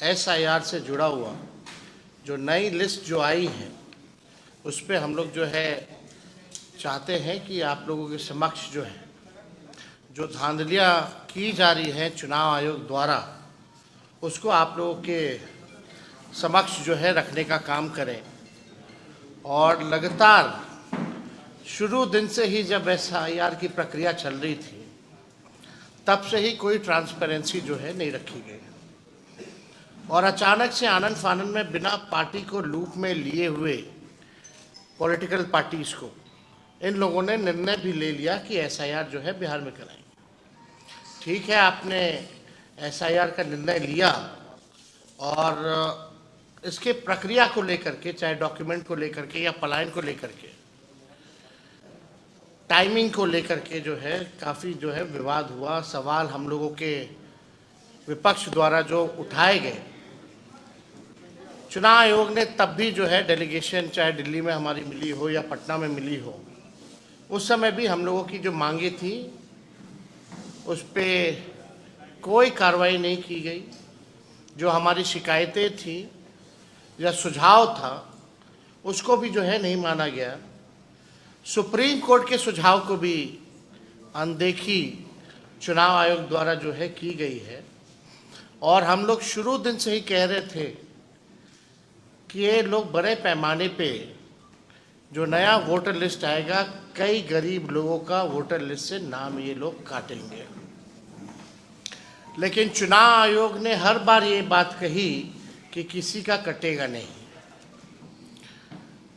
SIR से जुड़ा हुआ जो नई लिस्ट जो आई है उस पे हम लोग जो है चाहते हैं कि आप लोगों के समक्ष जो है जो धांधलियाँ की जा रही हैं चुनाव आयोग द्वारा उसको आप लोगों के समक्ष जो है रखने का काम करें। और लगातार शुरू दिन से ही जब एसआईआर की प्रक्रिया चल रही थी तब से ही कोई ट्रांसपेरेंसी जो है नहीं रखी गई और अचानक से आनन फानन में बिना पार्टी को लूप में लिए हुए पॉलिटिकल पार्टीज को इन लोगों ने निर्णय भी ले लिया कि एसआईआर जो है बिहार में कराएंगे। ठीक है, आपने एसआईआर का निर्णय लिया और इसके प्रक्रिया को लेकर के, चाहे डॉक्यूमेंट को लेकर के या पलायन को लेकर के, टाइमिंग को लेकर के जो है काफ़ी जो है विवाद हुआ। सवाल हम लोगों के विपक्ष द्वारा जो उठाए गए, चुनाव आयोग ने तब भी जो है डेलीगेशन चाहे दिल्ली में हमारी मिली हो या पटना में मिली हो, उस समय भी हम लोगों की जो मांगे थी उस पे कोई कार्रवाई नहीं की गई। जो हमारी शिकायतें थी या सुझाव था उसको भी जो है नहीं माना गया। सुप्रीम कोर्ट के सुझाव को भी अनदेखी चुनाव आयोग द्वारा जो है की गई है। और हम लोग शुरू दिन से ही कह रहे थे कि ये लोग बड़े पैमाने पे जो नया वोटर लिस्ट आएगा, कई गरीब लोगों का वोटर लिस्ट से नाम ये लोग काटेंगे। लेकिन चुनाव आयोग ने हर बार ये बात कही कि किसी का कटेगा नहीं।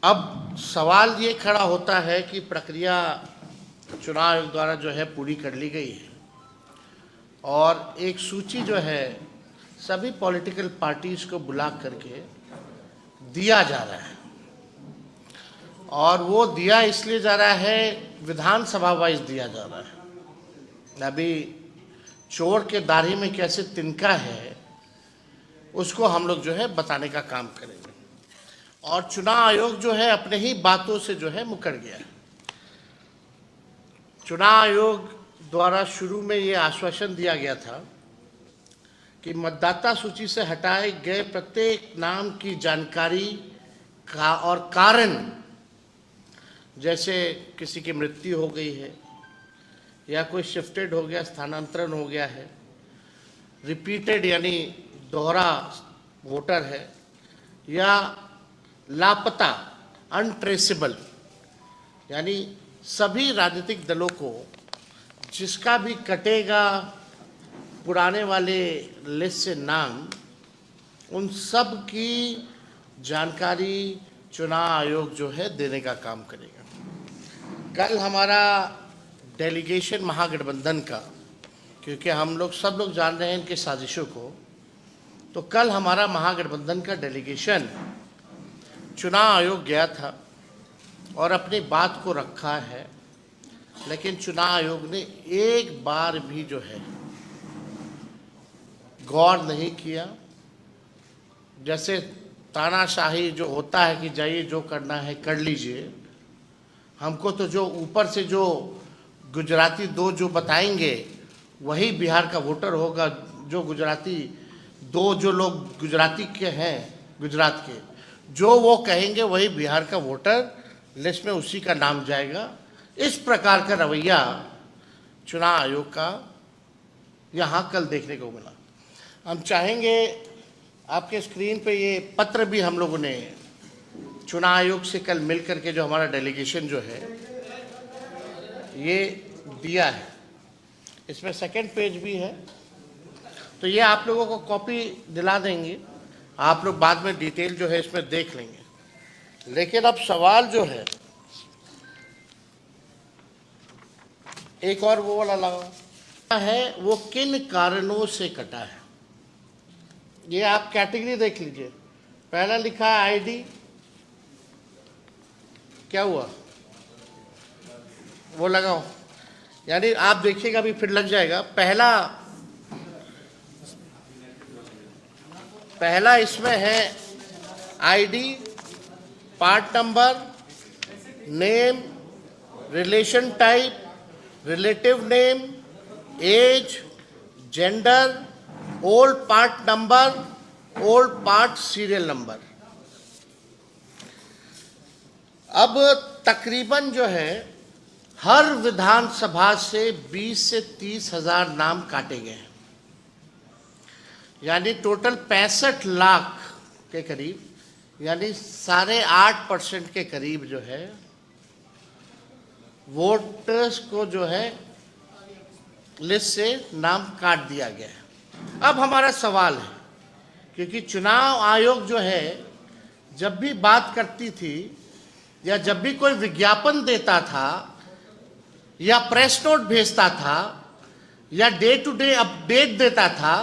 अब सवाल ये खड़ा होता है कि प्रक्रिया चुनाव आयोग द्वारा जो है पूरी कर ली गई है और एक सूची जो है सभी पॉलिटिकल पार्टीज को बुला करके दिया जा रहा है और वो दिया इसलिए जा रहा है, विधानसभा वाइज दिया जा रहा है। अभी चोर के दाढ़ी में कैसे तिनका है उसको हम लोग जो है बताने का काम करेंगे। और चुनाव आयोग जो है अपने ही बातों से जो है मुकर गया है। चुनाव आयोग द्वारा शुरू में ये आश्वासन दिया गया था कि मतदाता सूची से हटाए गए प्रत्येक नाम की जानकारी का और कारण, जैसे किसी की मृत्यु हो गई है या कोई शिफ्टेड हो गया, स्थानांतरण हो गया है, रिपीटेड यानी दोहरा वोटर है, या लापता अनट्रेसेबल, यानी सभी राजनीतिक दलों को जिसका भी कटेगा पुराने वाले लिस्ट से नाम, उन सब की जानकारी चुनाव आयोग जो है देने का काम करेगा। कल हमारा डेलीगेशन महागठबंधन का, क्योंकि हम लोग सब लोग जान रहे हैं इनके साजिशों को, तो कल हमारा महागठबंधन का डेलीगेशन चुनाव आयोग गया था और अपनी बात को रखा है। लेकिन चुनाव आयोग ने एक बार भी जो है गौर नहीं किया। जैसे तानाशाही जो होता है कि जाइए जो करना है कर लीजिए, हमको तो जो ऊपर से जो गुजराती दो जो बताएंगे वही बिहार का वोटर होगा। जो गुजराती दो जो लोग गुजराती के हैं, गुजरात के, जो वो कहेंगे वही बिहार का वोटर लिस्ट में उसी का नाम जाएगा। इस प्रकार का रवैया चुनाव आयोग का यहाँ कल देखने को मिला। हम चाहेंगे आपके स्क्रीन पे ये पत्र भी हम लोगों ने चुनाव आयोग से कल मिल करके जो हमारा डेलीगेशन जो है ये दिया है, इसमें सेकंड पेज भी है, तो ये आप लोगों को कॉपी दिला देंगे, आप लोग बाद में डिटेल जो है इसमें देख लेंगे। लेकिन अब सवाल जो है एक और वो वाला लगा है, वो किन कारणों से कटा है। ये आप कैटेगरी देख लीजिए। पहला लिखा है आईडी, क्या हुआ वो लगाओ, यानी आप देखिएगा अभी फिर लग जाएगा। पहला इसमें है ID, part number, name, relation type, relative name, age, gender, old part number, old part serial number. अब तकरीबन जो है हर विधानसभा से 20 से 30 हजार नाम काटे गए, यानी टोटल 65 लाख के करीब, यानी 8.5% के करीब जो है वोटर्स को जो है लिस्ट से नाम काट दिया गया है। अब हमारा सवाल है, क्योंकि चुनाव आयोग जो है जब भी बात करती थी या जब भी कोई विज्ञापन देता था या प्रेस नोट भेजता था या डे टू डे अपडेट देता था,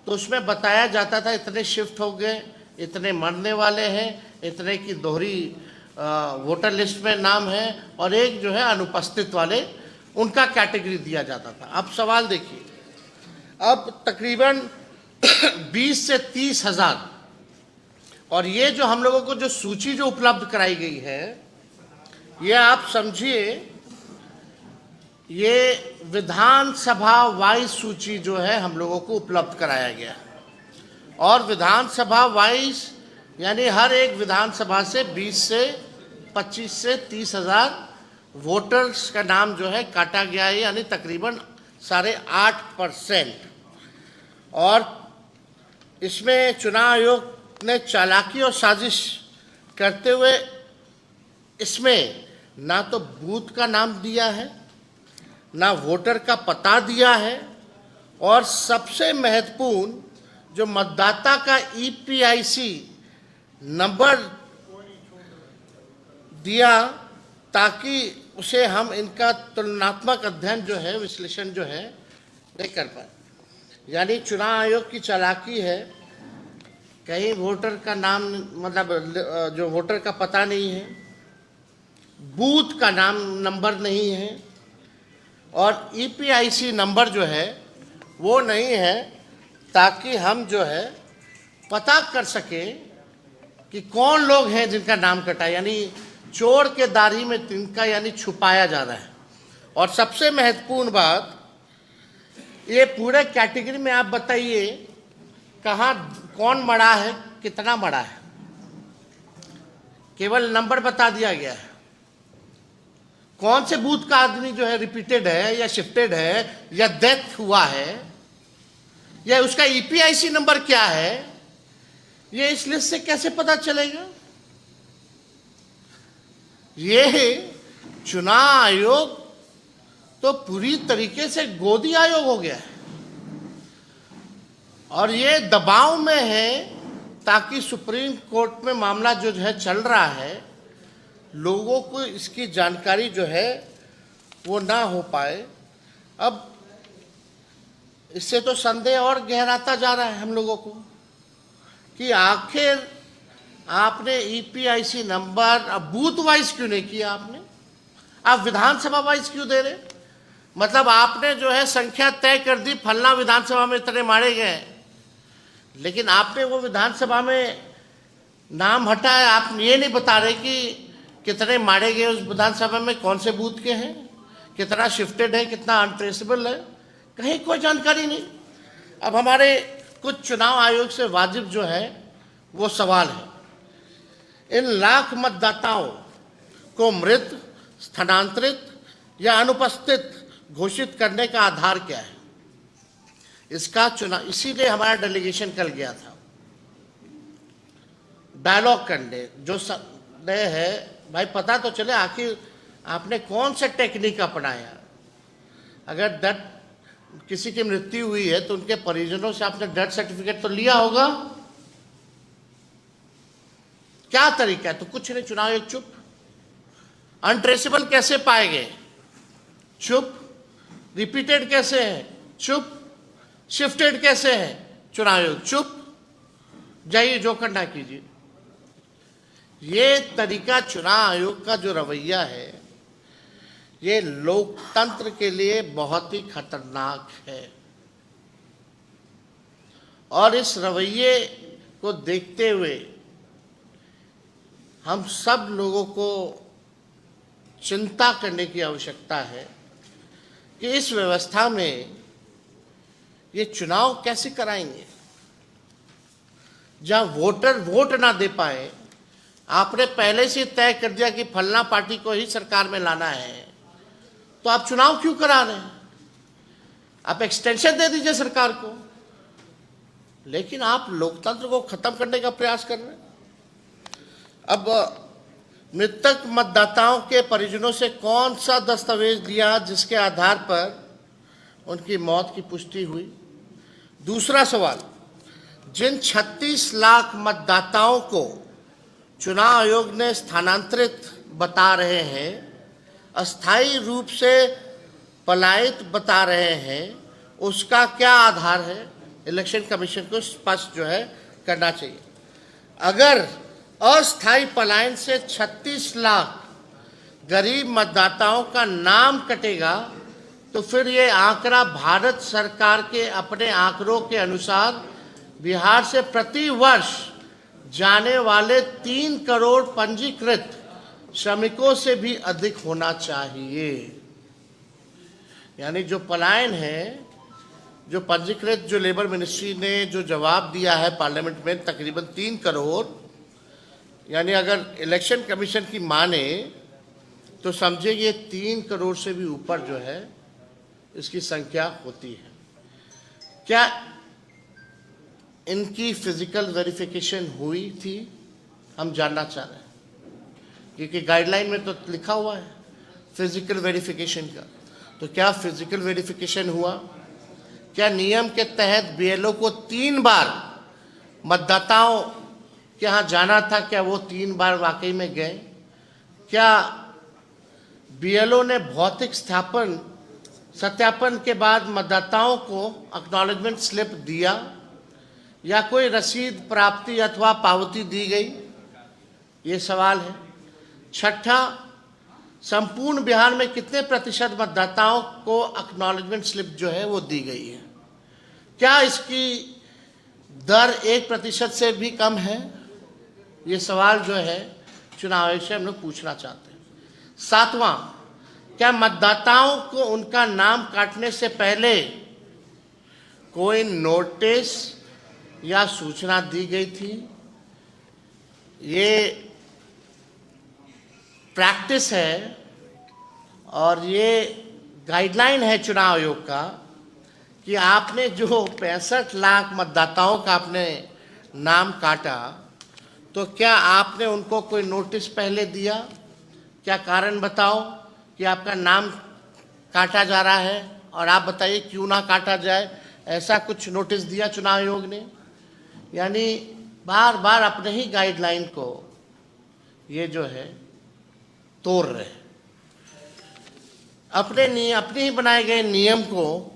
तो उसमें बताया जाता था इतने शिफ्ट हो गए, इतने मरने वाले हैं, इतने की दोहरी वोटर लिस्ट में नाम है, और एक जो है अनुपस्थित वाले, उनका कैटेगरी दिया जाता था। अब सवाल देखिए, अब तकरीबन 20 से 30 हजार, और ये जो हम लोगों को जो सूची जो उपलब्ध कराई गई है, ये आप समझिए ये विधानसभा वाइज सूची जो है हम लोगों को उपलब्ध कराया गया, और विधानसभा वाइज यानी हर एक विधानसभा से 20 से 25 से 30 हजार वोटर्स का नाम जो है काटा गया है, यानी तकरीबन 8.5%। और इसमें चुनाव आयोग ने चालाकी और साजिश करते हुए इसमें ना तो बूथ का नाम दिया है, ना वोटर का पता दिया है, और सबसे महत्वपूर्ण जो मतदाता का ईपीआईसी नंबर दिया, ताकि उसे हम इनका तुलनात्मक अध्ययन जो है, विश्लेषण जो है नहीं कर पाए। यानी चुनाव आयोग की चालाकी है, कहीं वोटर का नाम मतलब जो वोटर का पता नहीं है, बूथ का नाम नंबर नहीं है, और ईपीआईसी नंबर जो है वो नहीं है, ताकि हम जो है पता कर सकें कि कौन लोग हैं जिनका नाम कटा, यानी चोर के दाढ़ी में तिनका, यानी छुपाया जा रहा है। और सबसे महत्वपूर्ण बात, ये पूरे कैटेगरी में आप बताइए कहाँ कौन मरा है, कितना मरा है, केवल नंबर बता दिया गया है। कौन से बूथ का आदमी जो है रिपीटेड है या शिफ्टेड है या डेथ हुआ है, या उसका ईपीआईसी नंबर क्या है, ये इस लिस्ट से कैसे पता चलेगा? ये चुनाव आयोग तो पूरी तरीके से गोदी आयोग हो गया है, और ये दबाव में है ताकि सुप्रीम कोर्ट में मामला जो है चल रहा है, लोगों को इसकी जानकारी जो है वो ना हो पाए। अब इससे तो संदेह और गहराता जा रहा है हम लोगों को कि आखिर आपने ईपीआईसी नंबर अब बूथ वाइज क्यों नहीं किया, आपने आप विधानसभा वाइज क्यों दे रहे? मतलब आपने जो है संख्या तय कर दी, फलना विधानसभा में इतने मारे गए, लेकिन आपने वो विधानसभा में नाम हटाया, आप ये नहीं बता रहे कि कितने मारे गए उस विधानसभा में, कौन से बूथ के हैं, कितना शिफ्टेड है, कितना अनट्रेसेबल है, कहीं कोई जानकारी नहीं। अब हमारे कुछ चुनाव आयोग से वाजिब जो है वो सवाल है, इन लाख मतदाताओं को मृत, स्थानांतरित या अनुपस्थित घोषित करने का आधार क्या है? इसका चुनाव, इसीलिए हमारा डेलीगेशन कल गया था डायलॉग करने, जो नए है भाई पता तो चले आखिर आपने कौन सा टेक्निक अपनाया। अगर डेथ, किसी की मृत्यु हुई है तो उनके परिजनों से आपने डेथ सर्टिफिकेट तो लिया होगा, क्या तरीका है? तो कुछ नहीं, चुनाव आयोग चुप। अनट्रेसेबल कैसे पाए गए? चुप। रिपीटेड कैसे है? चुप। शिफ्टेड कैसे है? चुनाव आयोग चुप। जाइए जो करना कीजिए। ये तरीका चुनाव आयोग का जो रवैया है, ये लोकतंत्र के लिए बहुत ही खतरनाक है, और इस रवैये को देखते हुए हम सब लोगों को चिंता करने की आवश्यकता है कि इस व्यवस्था में ये चुनाव कैसे कराएंगे। जहां वोटर वोट ना दे पाए, आपने पहले से तय कर दिया कि फलना पार्टी को ही सरकार में लाना है, तो आप चुनाव क्यों करा रहे हैं? आप एक्सटेंशन दे दीजिए सरकार को। लेकिन आप लोकतंत्र को खत्म करने का प्रयास कर रहे हैं। अब मृतक मतदाताओं के परिजनों से कौन सा दस्तावेज दिया जिसके आधार पर उनकी मौत की पुष्टि हुई? दूसरा सवाल, जिन 36 लाख मतदाताओं को चुनाव आयोग ने स्थानांतरित बता रहे हैं, अस्थायी रूप से पलायित बता रहे हैं, उसका क्या आधार है? इलेक्शन कमीशन को स्पष्ट जो है करना चाहिए। अगर अस्थायी पलायन से 36 लाख गरीब मतदाताओं का नाम कटेगा, तो फिर ये आंकड़ा भारत सरकार के अपने आंकड़ों के अनुसार बिहार से प्रति वर्ष जाने वाले 3 करोड़ पंजीकृत श्रमिकों से भी अधिक होना चाहिए। यानी जो पलायन है, जो पंजीकृत, जो लेबर मिनिस्ट्री ने जो जवाब दिया है पार्लियामेंट में, तकरीबन 3 करोड़, यानी अगर इलेक्शन कमीशन की माने तो समझे ये 3 करोड़ से भी ऊपर जो है इसकी संख्या होती है। क्या इनकी फिजिकल वेरिफिकेशन हुई थी? हम जानना चाह रहे हैं, क्योंकि गाइडलाइन में तो लिखा हुआ है फिजिकल वेरिफिकेशन का। तो क्या फिजिकल वेरिफिकेशन हुआ? क्या नियम के तहत बीएलओ को 3 बार मतदाताओं के यहाँ जाना था? क्या वो 3 बार वाकई में गए? क्या बीएलओ ने भौतिक सत्यापन के बाद मतदाताओं को एक्नॉलेजमेंट स्लिप दिया, या कोई रसीद प्राप्ति अथवा पावती दी गई? ये सवाल है। छठा, संपूर्ण बिहार में कितने प्रतिशत मतदाताओं को एक्नॉलेजमेंट स्लिप जो है वो दी गई है? क्या इसकी दर 1% से भी कम है? ये सवाल जो है चुनाव आयोग से हम लोग पूछना चाहते हैं। 7वां, क्या मतदाताओं को उनका नाम काटने से पहले कोई नोटिस या सूचना दी गई थी? ये प्रैक्टिस है और ये गाइडलाइन है चुनाव आयोग का कि आपने जो 65 लाख मतदाताओं का आपने नाम काटा, तो क्या आपने उनको कोई नोटिस पहले दिया? क्या कारण बताओ कि आपका नाम काटा जा रहा है, और आप बताइए क्यों ना काटा जाए। ऐसा कुछ नोटिस दिया चुनाव आयोग ने? यानी बार बार अपने ही गाइडलाइन को ये जो है तोड़ रहे हैं। अपने ही बनाए गए नियम को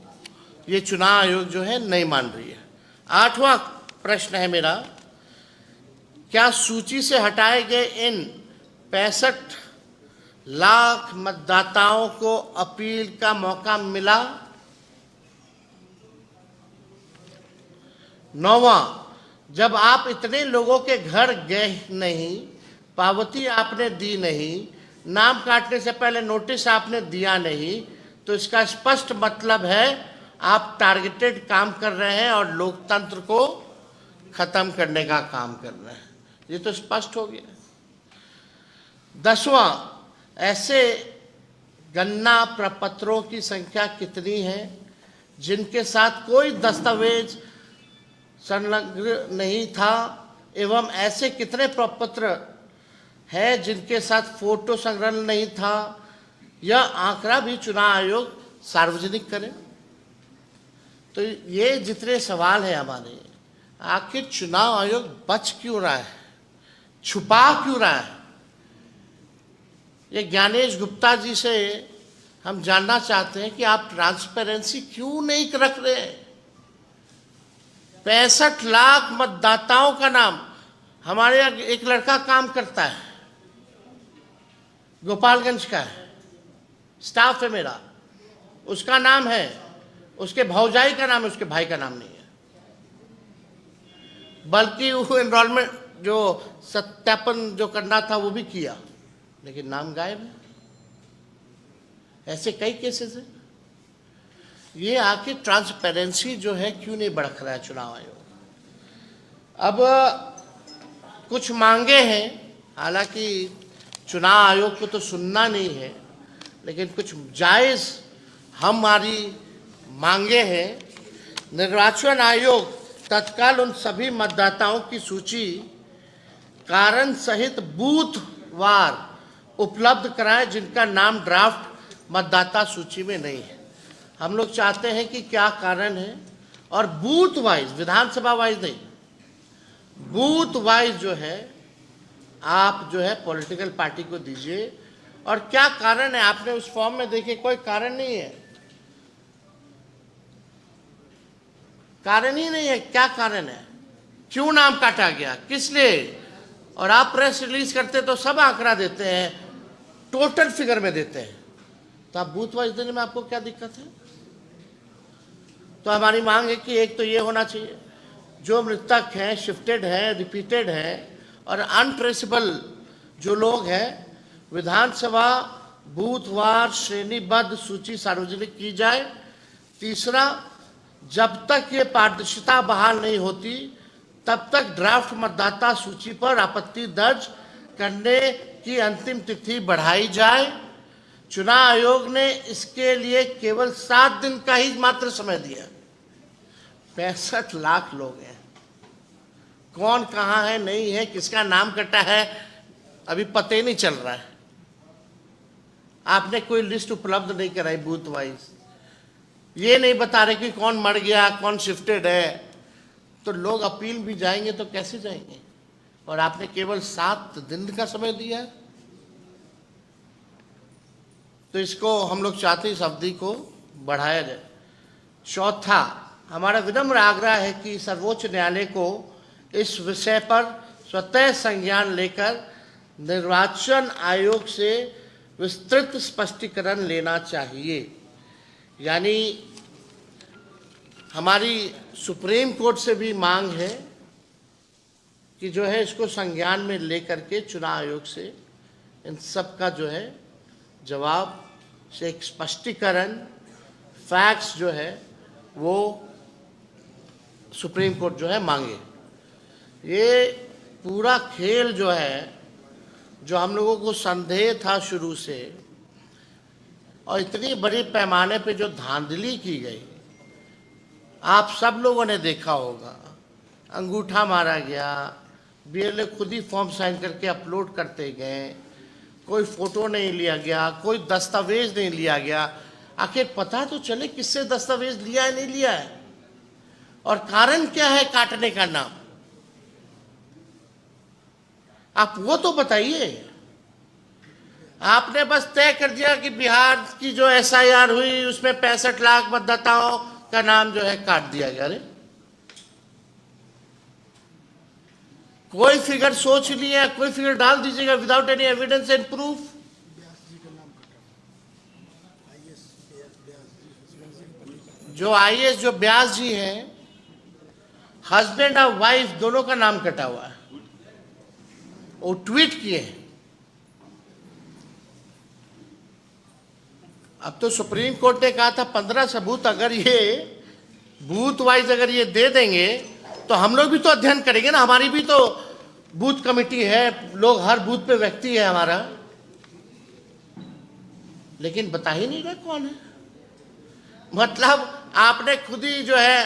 ये चुनाव आयोग जो है नहीं मान रही है। 8वां प्रश्न है मेरा, क्या सूची से हटाए गए इन 65 लाख मतदाताओं को अपील का मौका मिला? 9वां, जब आप इतने लोगों के घर गए नहीं, पावती आपने दी नहीं, नाम काटने से पहले नोटिस आपने दिया नहीं, तो इसका स्पष्ट मतलब है आप टारगेटेड काम कर रहे हैं और लोकतंत्र को खत्म करने का काम कर रहे हैं। ये तो स्पष्ट हो गया। 10वां, ऐसे गणना प्रपत्रों की संख्या कितनी है जिनके साथ कोई दस्तावेज संलग्न नहीं था, एवं ऐसे कितने प्रपत्र है जिनके साथ फोटो संग्रहण नहीं था? यह आंकड़ा भी चुनाव आयोग सार्वजनिक करे। तो ये जितने सवाल हैं हमारे, आखिर चुनाव आयोग बच क्यों रहा है, छुपा क्यों रहा है? ये ज्ञानेश गुप्ता जी से हम जानना चाहते हैं कि आप ट्रांसपेरेंसी क्यों नहीं रख रहे? 65 लाख मतदाताओं का नाम, हमारे यहाँ एक लड़का काम करता है, गोपालगंज का है, स्टाफ है मेरा, उसका नाम है, उसके भौजाई का नाम है, उसके भाई का नाम नहीं है। बल्कि वो एनरोलमेंट जो सत्यापन जो करना था वो भी किया, लेकिन नाम गायब है। ऐसे कई केसेस हैं। ये आखिर ट्रांसपेरेंसी जो है क्यों नहीं बढ़ रहा है चुनाव आयोग? अब कुछ मांगे हैं, हालांकि चुनाव आयोग को तो सुनना नहीं है, लेकिन कुछ जायज़ हमारी मांगे हैं। निर्वाचन आयोग तत्काल उन सभी मतदाताओं की सूची कारण सहित बूथवार उपलब्ध कराए जिनका नाम ड्राफ्ट मतदाता सूची में नहीं है। हम लोग चाहते हैं कि क्या कारण है, और बूथ वाइज, विधानसभा वाइज नहीं, बूथ वाइज जो है आप जो है पॉलिटिकल पार्टी को दीजिए। और क्या कारण है, आपने उस फॉर्म में देखिए, कोई कारण नहीं है, कारण ही नहीं है। क्या कारण है, क्यों नाम काटा गया, किस लिए? और आप प्रेस रिलीज करते तो सब आंकड़ा देते हैं, टोटल फिगर में देते हैं, तो आप बूथ वाइज देने में आपको क्या दिक्कत है? तो हमारी मांग है कि एक तो ये होना चाहिए, जो मृतक हैं, शिफ्टेड हैं, रिपीटेड हैं और अनट्रेसेबल जो लोग हैं, विधानसभा बूथवार श्रेणीबद्ध सूची सार्वजनिक की जाए। तीसरा, जब तक ये पारदर्शिता बहाल नहीं होती तब तक ड्राफ्ट मतदाता सूची पर आपत्ति दर्ज करने की अंतिम तिथि बढ़ाई जाए। चुनाव आयोग ने इसके लिए केवल 7 दिन का ही मात्र समय दिया। 65 लाख लोग हैं, कौन कहाँ है, नहीं है, किसका नाम कटा है, अभी पता ही नहीं चल रहा है। आपने कोई लिस्ट उपलब्ध नहीं कराई बूथ वाइज, ये नहीं बता रहे कि कौन मर गया, कौन शिफ्टेड है, तो लोग अपील भी जाएंगे तो कैसे जाएंगे? और आपने केवल 7 दिन का समय दिया है। तो इसको हम लोग चाहते हैं इस अवधि को बढ़ाया जाए। चौथा, हमारा विनम्र आग्रह है कि सर्वोच्च न्यायालय को इस विषय पर स्वतः संज्ञान लेकर निर्वाचन आयोग से विस्तृत स्पष्टीकरण लेना चाहिए। यानी हमारी सुप्रीम कोर्ट से भी मांग है कि जो है इसको संज्ञान में लेकर के चुनाव आयोग से इन सब का जो है जवाब से एक स्पष्टीकरण, फैक्ट्स जो है वो सुप्रीम कोर्ट जो है मांगे। ये पूरा खेल जो है, जो हम लोगों को संदेह था शुरू से, और इतनी बड़ी पैमाने पे जो धांधली की गई, आप सब लोगों ने देखा होगा। अंगूठा मारा गया, बीएलओ खुद ही फॉर्म साइन करके अपलोड करते गए, कोई फोटो नहीं लिया गया, कोई दस्तावेज नहीं लिया गया। आखिर पता तो चले किससे दस्तावेज लिया है, नहीं लिया है, और कारण क्या है काटने का नाम, आप वो तो बताइए। आपने बस तय कर दिया कि बिहार की जो एसआईआर हुई उसमें 65 लाख मतदाताओं का नाम जो है काट दिया गया। अरे कोई फिगर सोच लिया, कोई फिगर डाल दीजिएगा without any evidence and proof. जो आईएएस जो व्यास जी हैं, हस्बैंड और वाइफ दोनों का नाम कटा हुआ है, वो ट्वीट किए हैं। अब तो सुप्रीम कोर्ट ने कहा था 15 सबूत अगर ये बूथ वाइज अगर ये दे देंगे तो हम लोग भी तो अध्ययन करेंगे ना, हमारी भी तो बूथ कमेटी है, लोग हर बूथ पे व्यक्ति है हमारा, लेकिन बता ही नहीं रहा कौन है। मतलब आपने खुद ही जो है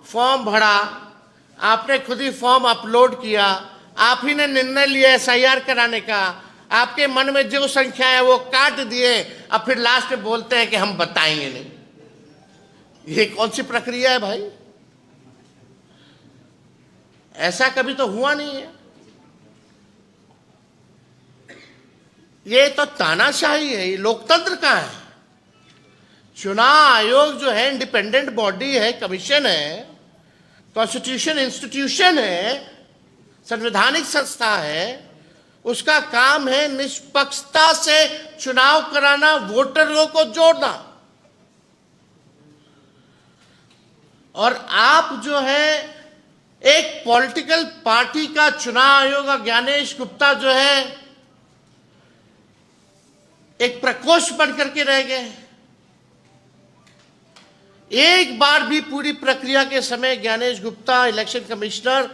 फॉर्म भरा, आपने खुद ही फॉर्म अपलोड किया, आप ही ने निर्णय लिया एसआईआर कराने का, आपके मन में जो संख्या है वो काट दिए, अब फिर लास्ट में बोलते हैं कि हम बताएंगे नहीं। ये कौन सी प्रक्रिया है भाई? ऐसा कभी तो हुआ नहीं है। ये तो तानाशाही है, ये लोकतंत्र का है। चुनाव आयोग जो है इंडिपेंडेंट बॉडी है, कमीशन है, कॉन्स्टिट्यूशन इंस्टीट्यूशन है, संवैधानिक संस्था है। उसका काम है निष्पक्षता से चुनाव कराना, वोटरों को जोड़ना। और आप जो है एक पॉलिटिकल पार्टी का चुनाव आयोग, ज्ञानेश गुप्ता जो है एक प्रकोष्ठ बन करके रह गए। एक बार भी पूरी प्रक्रिया के समय ज्ञानेश गुप्ता इलेक्शन कमिश्नर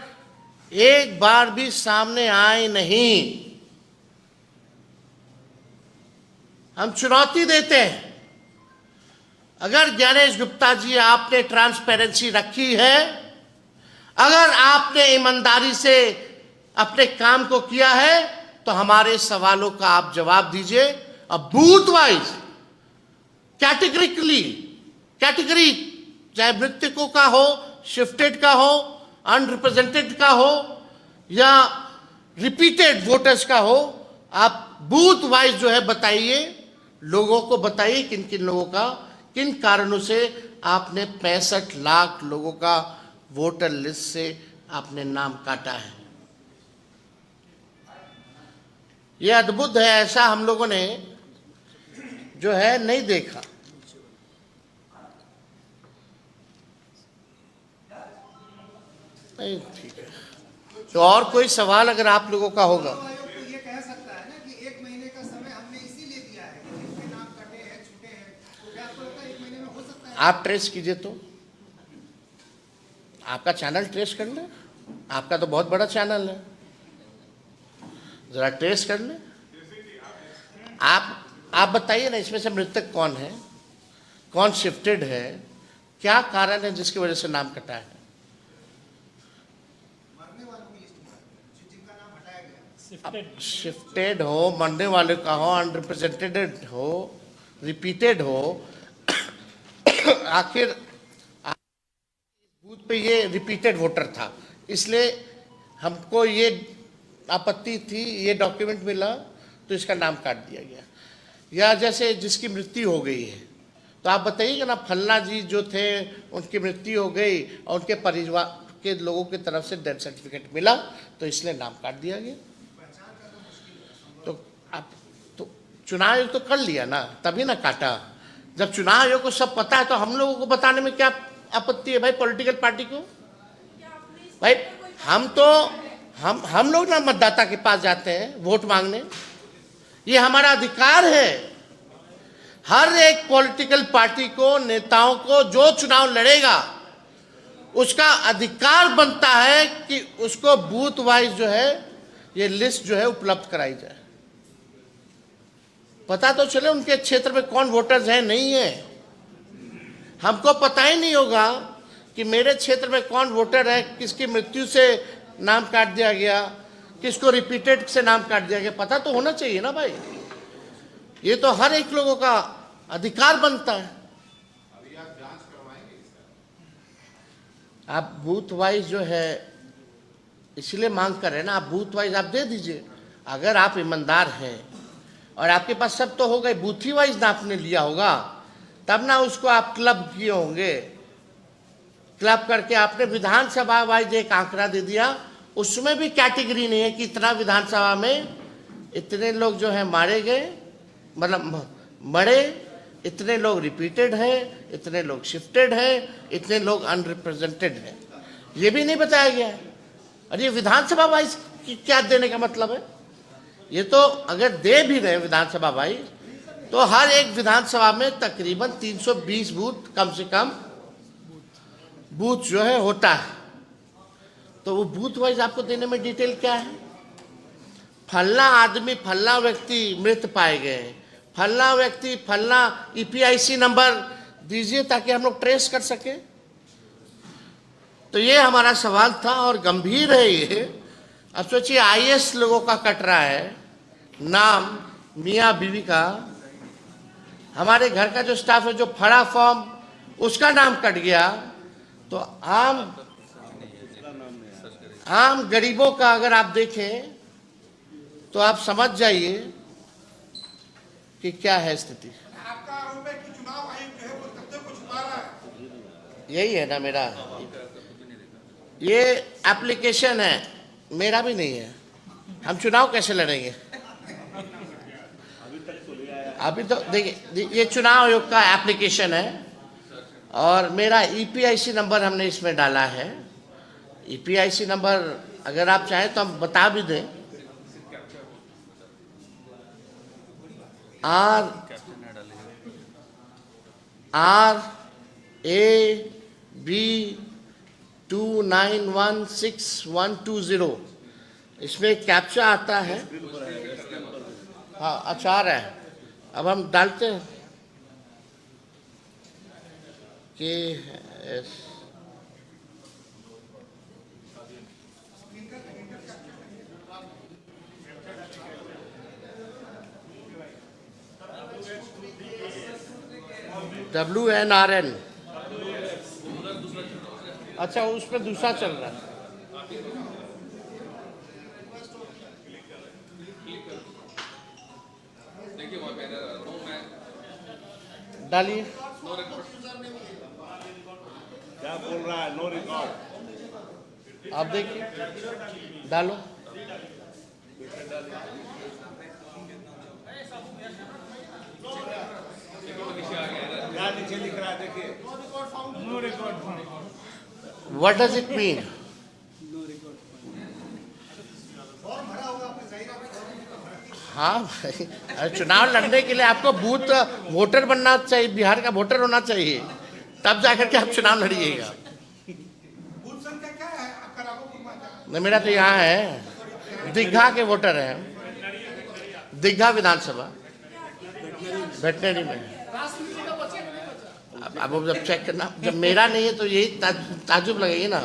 एक बार भी सामने आए नहीं। हम चुनौती देते हैं, अगर ज्ञानेश गुप्ता जी आपने ट्रांसपेरेंसी रखी है, अगर आपने ईमानदारी से अपने काम को किया है, तो हमारे सवालों का आप जवाब दीजिए। अब बूथ वाइज कैटेगरी, चाहे मृतकों का हो, शिफ्टेड का हो, अनरिप्रेजेंटेड का हो या रिपीटेड वोटर्स का हो, आप बूथ वाइज जो है बताइए, लोगों को बताइए किन किन लोगों का, किन कारणों से आपने 65 लाख लोगों का वोटर लिस्ट से आपने नाम काटा है। यह अद्भुत है, ऐसा हम लोगों ने जो है नहीं देखा। नहीं, ठीक है। तो और कोई सवाल अगर आप लोगों का होगा? ये कह सकता है ना कि 1 महीने का समय हमने इसीलिए दिया है कि जिनके नाम कटे हैं, छूटे हैं, तो क्या आपको लगता है 1 महीने में हो सकता है? आप ट्रेस कीजिए, तो आपका चैनल ट्रेस कर ले, आपका तो बहुत बड़ा चैनल है, जरा ट्रेस कर ले। आप बताइए ना, इसमें से मृतक कौन है, कौन शिफ्टेड है, क्या कारण है जिसकी वजह से नाम कटा है? मरने वालों की लिस्ट में जिनका नाम हटाया गया, शिफ्टेड हो, मरने वाले का हो, अनरिप्रेजेंटेड हो, रिपीटेड हो, आखिर बूथ पे ये रिपीटेड वोटर था, इसलिए हमको ये आपत्ति थी, ये डॉक्यूमेंट मिला तो इसका नाम काट दिया गया। या जैसे जिसकी मृत्यु हो गई है, तो आप बताइएगा ना, फलना जी जो थे उनकी मृत्यु हो गई और उनके परिवार के लोगों की तरफ से डेथ सर्टिफिकेट मिला, तो इसलिए नाम काट दिया गया। तो आप तो चुनाव आयोग तो कर लिया ना, तभी ना काटा। जब चुनाव आयोग को सब पता है तो हम लोगों को बताने में क्या आपत्ति है भाई? पॉलिटिकल पार्टी को भाई, हम लोग ना मतदाता के पास जाते हैं वोट मांगने, ये हमारा अधिकार है। हर एक पॉलिटिकल पार्टी को, नेताओं को, जो चुनाव लड़ेगा उसका अधिकार बनता है कि उसको बूथ वाइज जो है ये लिस्ट जो है उपलब्ध कराई जाए, पता तो चले उनके क्षेत्र में कौन वोटर्स हैं, नहीं है। हमको पता ही नहीं होगा कि मेरे क्षेत्र में कौन वोटर है, किसकी मृत्यु से नाम काट दिया गया, किसको रिपीटेड से नाम काट दिया गया, पता तो होना चाहिए ना भाई। ये तो हर एक लोगों का अधिकार बनता है। अभी आप जांच करवाएंगे इसका? आप बूथ वाइज जो है इसलिए मांग कर रहे हैं ना, आप बूथ वाइज आप दे दीजिए। अगर आप ईमानदार हैं और आपके पास सब तो हो गए, बूथ ही वाइज ना आपने लिया होगा, तब ना उसको आप क्लब किए होंगे। क्लब करके आपने विधानसभा वाइज एक आंकड़ा दे दिया, उसमें भी कैटेगरी नहीं है कि इतना विधानसभा में इतने लोग जो है मारे गए, मतलब मरे, इतने लोग रिपीटेड है, इतने लोग शिफ्टेड है, इतने लोग अनरिप्रेजेंटेड है, ये भी नहीं बताया गया है। और ये विधानसभा वाइज क्या देने का मतलब है? ये तो अगर दे भी रहे विधानसभा वाइज, तो हर एक विधानसभा में तकरीबन 320 बूथ कम से कम बूथ जो है होता है। तो वो बूथ वाइज आपको देने में डिटेल क्या है? फलना आदमी, फलना व्यक्ति मृत पाए गए, फलना व्यक्ति, फलना ईपीआईसी नंबर दीजिए ताकि हम लोग ट्रेस कर सके। तो ये हमारा सवाल था और गंभीर है ये। अब सोचिए आईएएस लोगों का कट रहा है नाम, मियाँ बीवी का, हमारे घर का जो स्टाफ है जो फड़ा फॉर्म उसका नाम कट गया, तो आम गरीबों का अगर आप देखें तो आप समझ जाइए कि क्या है स्थिति। आपका आरोप है कि चुनाव आयोग जो है वो तथ्य को छुपा रहा है। यही है ना मेरा, ये एप्लीकेशन है, मेरा भी नहीं है। हम चुनाव कैसे लड़ेंगे? अभी तो देखिए, ये चुनाव आयोग का एप्लीकेशन है और मेरा ईपीआईसी नंबर हमने इसमें डाला है। ईपीआईसी नंबर अगर आप चाहें तो हम बता भी दें। RAB 2916-120, इसमें कैप्चा आता है। हाँ अच्छा आ रहा है। अब हम डालते हैं कि WNRN। अच्छा उसमें दूसरा चल रहा है। डालिए। क्या बोल रहा है? No record. आप देखिए, डालो। क्या नीचे लिख रहा है? देखिए, no record. What does it mean? हाँ भाई, अरे चुनाव लड़ने के लिए आपको बूथ वोटर बनना चाहिए, बिहार का वोटर होना चाहिए, तब जाकर के आप चुनाव लड़िएगा। बूथ संख्या क्या है आपका? राघोपुर में नहीं, मेरा तो यहाँ है, दीघा के वोटर हैं, दीघा विधानसभा वेटनरी में। अब जब चेक करना, जब मेरा नहीं है तो यही ताजुब लगेगी ना।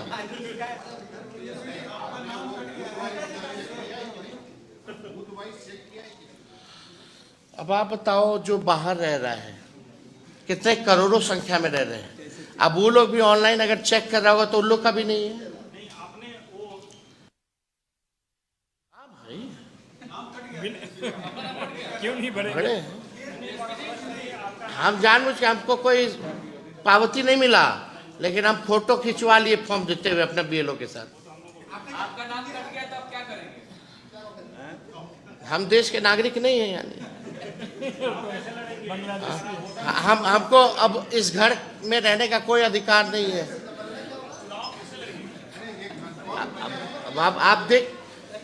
अब आप बताओ, जो बाहर रह रहा है कितने करोड़ों संख्या में रह रहे हैं, अब वो लोग भी ऑनलाइन अगर चेक कर रहा होगा तो उन लोग का भी नहीं है। हाँ भाई, क्यों नहीं भरे? बड़े हैं। हम जानबूझ के, हमको कोई पावती नहीं मिला, लेकिन हम फोटो खिंचवा लिए फॉर्म देते हुए अपने BLO के साथ। आपका नाम कट गया तो आप क्या करेंगे? हम देश के नागरिक नहीं हैं, यानी हमको अब इस घर में रहने का कोई अधिकार नहीं है। अब आप देख,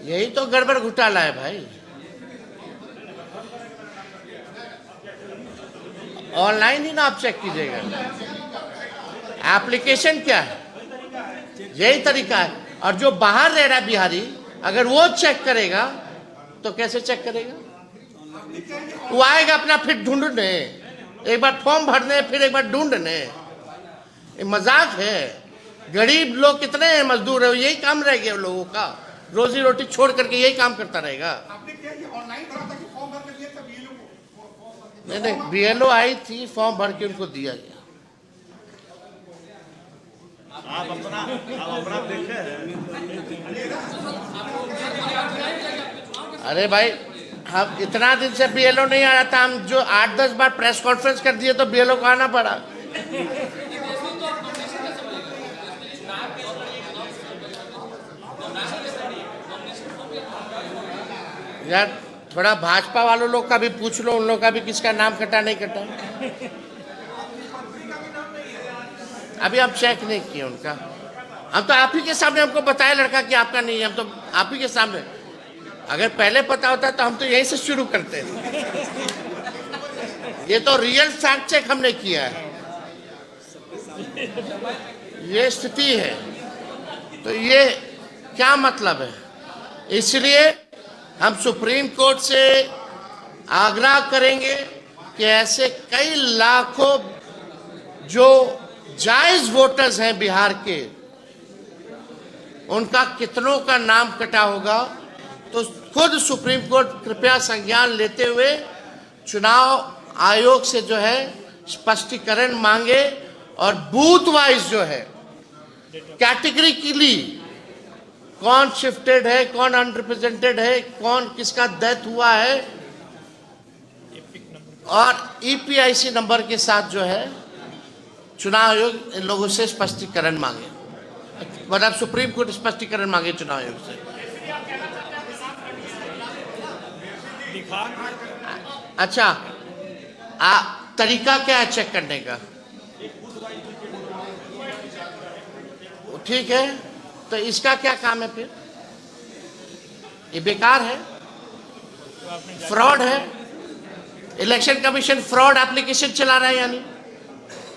यही तो गड़बड़ घोटाला है भाई। ऑनलाइन ही ना आप चेक कीजिएगा, एप्लीकेशन क्या है, यही तरीका है। और जो बाहर रह रहा है बिहारी, अगर वो चेक करेगा तो कैसे चेक करेगा? वो आएगा अपना फिर ढूंढने, एक बार फॉर्म भरने, फिर एक बार ढूंढने। ये मजाक है। गरीब लोग कितने हैं, मजदूर है, यही काम रह गया लोगों का, रोजी रोटी छोड़ करके यही काम करता रहेगा। आपने क्या ये ऑनलाइन भरा था कि फॉर्म भर के दिया था BLO को? नहीं, BLO आई थी, फॉर्म भर के उनको दिया गया। आप अपना देखे हैं? अरे भाई, हम इतना दिन से BLO नहीं आ रहा था, हम जो 8-10 बार प्रेस कॉन्फ्रेंस कर दिए तो BLO को आना पड़ा। यार थोड़ा भाजपा वालों लोग का भी पूछ लो, उन लोग का भी किसका नाम कटा नहीं कटा। अभी हम चेक नहीं किए उनका। हम तो आप ही के सामने हमको बताया लड़का कि आपका नहीं है, हम तो आप ही के सामने। अगर पहले पता होता तो हम तो यहीं से शुरू करते। ये तो रियल फैक्ट चेक हमने किया है, ये स्थिति है। तो ये क्या मतलब है? इसलिए हम सुप्रीम कोर्ट से आग्रह करेंगे कि ऐसे कई लाखों जो जायज वोटर्स हैं बिहार के, उनका कितनों का नाम कटा होगा, तो खुद सुप्रीम कोर्ट कृपया संज्ञान लेते हुए चुनाव आयोग से जो है स्पष्टीकरण मांगे, और बूथ वाइज जो है कैटेगरिकली कौन शिफ्टेड है, कौन अनरिप्रेजेंटेड है, कौन किसका डेथ हुआ है, और EPIC नंबर के साथ जो है चुनाव आयोग इन लोगों से स्पष्टीकरण मांगे, मतलब सुप्रीम कोर्ट स्पष्टीकरण मांगे चुनाव आयोग से। अच्छा, तरीका क्या है चेक करने का? ठीक है, तो इसका क्या काम है फिर? ये बेकार है, फ्रॉड है। इलेक्शन कमीशन फ्रॉड एप्लीकेशन चला रहा है, यानी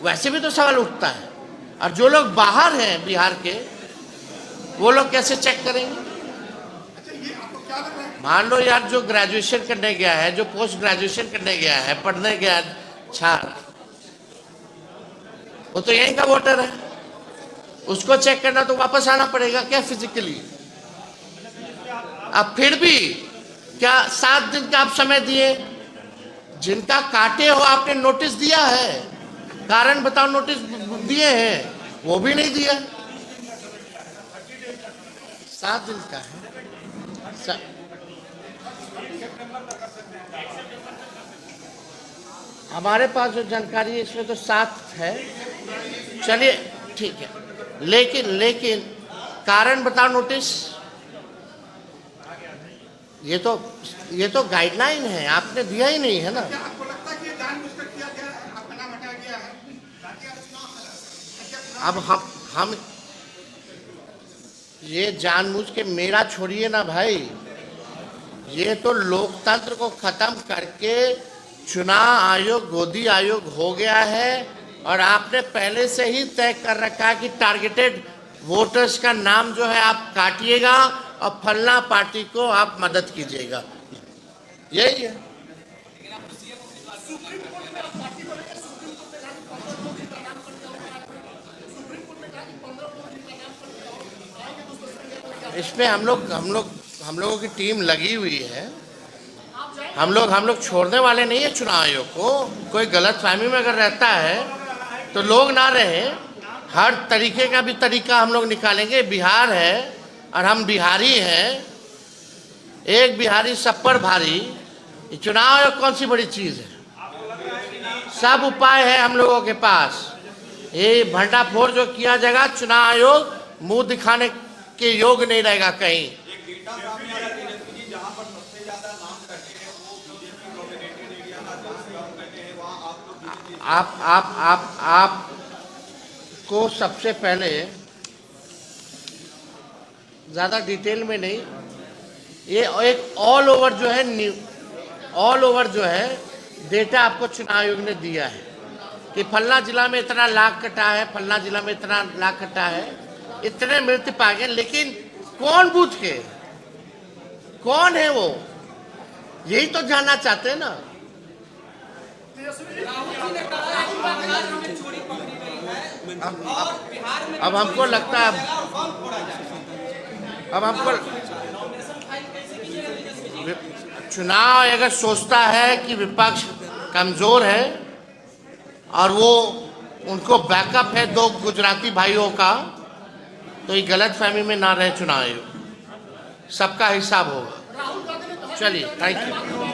वैसे भी तो सवाल उठता है। और जो लोग बाहर हैं बिहार के, वो लोग कैसे चेक करेंगे? मान लो यार, जो ग्रेजुएशन करने गया है, जो पोस्ट ग्रेजुएशन करने गया है, पढ़ने गया छात्र, वो तो यहीं का वोटर है, उसको चेक करना तो वापस आना पड़ेगा क्या फिजिकली? अब फिर भी क्या 7 दिन का आप समय दिए? जिनका काटे हो आपने नोटिस दिया है, कारण बताओ नोटिस दिए हैं, वो भी नहीं दिया। 7 दिन का है। हमारे पास जो जानकारी है इसमें तो 7 है। चलिए ठीक है, लेकिन कारण बताओ नोटिस, ये तो गाइडलाइन है, आपने दिया ही नहीं है ना। क्या आपको लगता है कि ये जानबूझकर किया गया है, आपका नाम हटाया गया है ताकि आप चुनाव अब हम ये जानबूझ के, मेरा छोड़िए ना भाई, ये तो लोकतंत्र को खत्म करके चुनाव आयोग, गोदी आयोग हो गया है। और आपने पहले से ही तय कर रखा है कि टारगेटेड वोटर्स का नाम जो है आप काटिएगा और फलना पार्टी को आप मदद कीजिएगा, यही है। इसमें हम लोगों की टीम लगी हुई है। हम लोग छोड़ने वाले नहीं है चुनाव आयोग को। कोई गलत फहमी में अगर रहता है तो लोग ना रहे, हर तरीके का भी तरीका हम लोग निकालेंगे। बिहार है और हम बिहारी हैं, एक बिहारी सब पर भारी। ये चुनाव आयोग कौन सी बड़ी चीज है? सब उपाय है हम लोगों के पास। ये भंडाफोड़ जो किया जाएगा, चुनाव आयोग मुंह दिखाने के योग नहीं रहेगा कहीं। आप को सबसे पहले ज़्यादा डिटेल में नहीं, ये एक ऑल ओवर जो है डेटा आपको चुनाव आयोग ने दिया है कि फलना जिला में इतना लाख कटा है, फलना जिला में इतना लाख कटा है, इतने मृत्यु पाए गए। लेकिन कौन बूथ के, कौन है वो, यही तो जानना चाहते हैं ना। अब हमको लगता है, अब हमको चुनाव अगर सोचता है कि विपक्ष कमजोर है और वो उनको बैकअप है 2 गुजराती भाइयों का, तो ये गलत फहमी में ना रहे चुनाव आयोग, सबका हिसाब होगा। चलिए, थैंक यू।